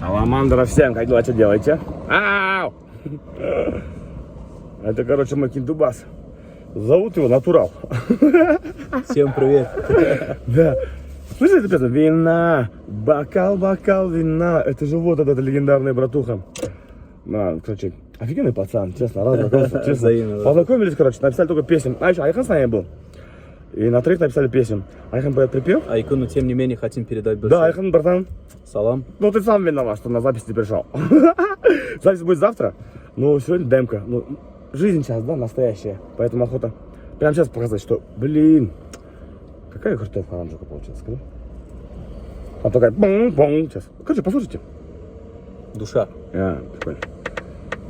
Саламандра всем, как дела, что делаете? Ау! Это, короче, мой киндубас. Зовут его Натурал. Всем привет. Да. Слышали эту песню? Вина, бокал, вина. Это же вот этот легендарный братуха. Короче, офигенный пацан, честно, честно. Взаимно, да. Познакомились, короче, написали только песен. А еще Айхан с нами был. И на трек написали песен. Айхан поет припев. Айкуну, тем не менее, хотим передать большой. Да, Айхан, братан. Салам. Ну ты сам виноват, что на запись не пришел. Запись будет завтра, но сегодня демка. Ну, жизнь сейчас, да, настоящая. Поэтому охота прямо сейчас показать, что, блин, какая крутая фаранжика получилась, скажи. Там такая бум-бум сейчас. Короче, послушайте. Душа. Прикольно.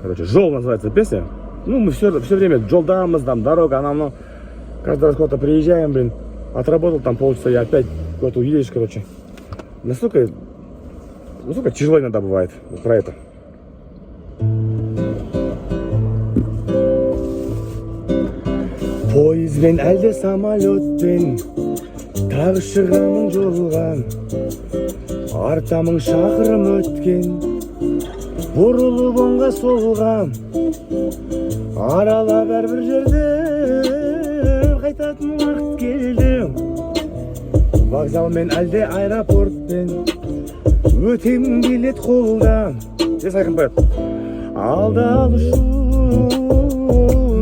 Короче, Жол называется песня. Ну, мы все время Джолдамыз, там дорога, она, ну, каждый раз куда-то приезжаем, блин. Отработал там полчаса, я опять куда-то уедешь, короче. Настолько тяжело иногда бывает вот про это. Пойызбен әлде самолетпен тағы шығамын жолға, артамың шақырым өткен, бұрылып оңға солға, аралап әрбір жерде қайтатын уақыт келді. Вокзалмен әлде аэропортпен өтем билет қолда. Здесь Айхан поет. Алда алышу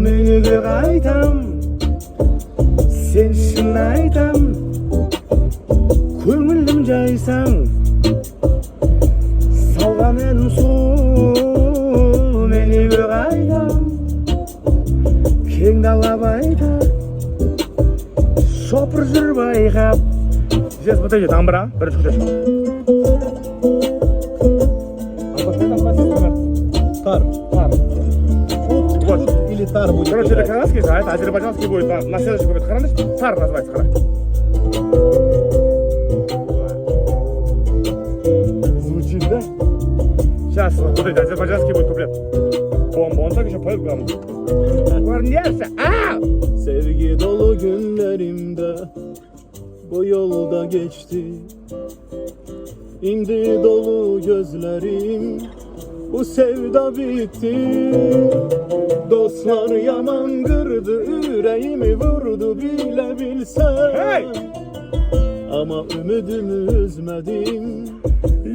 мен үйге қайтам, сен шын айтам, көңілім жайсаң, салған әнім сол, мен үйге қайтам, кең дала байтақ, шопыр жүр байқап. Здесь вот эти тамбура, бірінші күтеш. Тар. Вот. Или тар будет. Короче, это канадский, а это азербайджанский будет на следующий будет. Хараныш, тар называется, хара. Звучит, да? Сейчас, вот смотрите, азербайджанский будет куплет. Бомба, он так еще поет гамму. Корнерся, Sevgi dolu günlerimde bu yolda geçti. İndi dolu gözlerim, bu sevda bitti. Dostlar yaman kırdı, yüreğimi vurdu bile bilsen. Hey! Ama ümidimi üzmedim,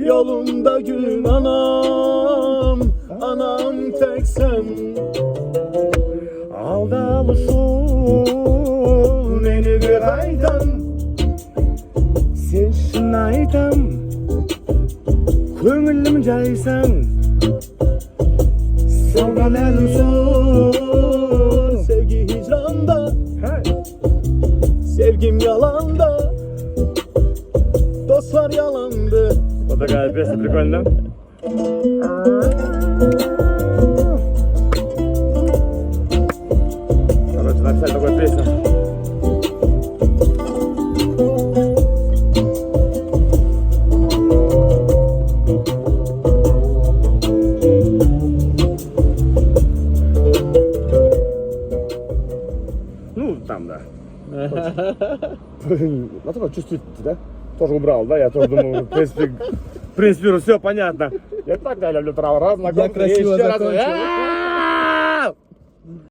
yolunda gün anam, anam tek sen. Alda alışul meni bir aydan, sen şın aytam, көңілім жайсаң, салған әнім сол. Sevgi hicranda, sevgim yalanda, dostlar yalandı. Вот такая песня прикольная. Короче, написать такую песню. Ну, там, да. Насколько чувствуете, да? Тоже убрал, да? Я тоже думаю, в принципе, все понятно. Я так, да, люблю право раз, Я красиво закончил.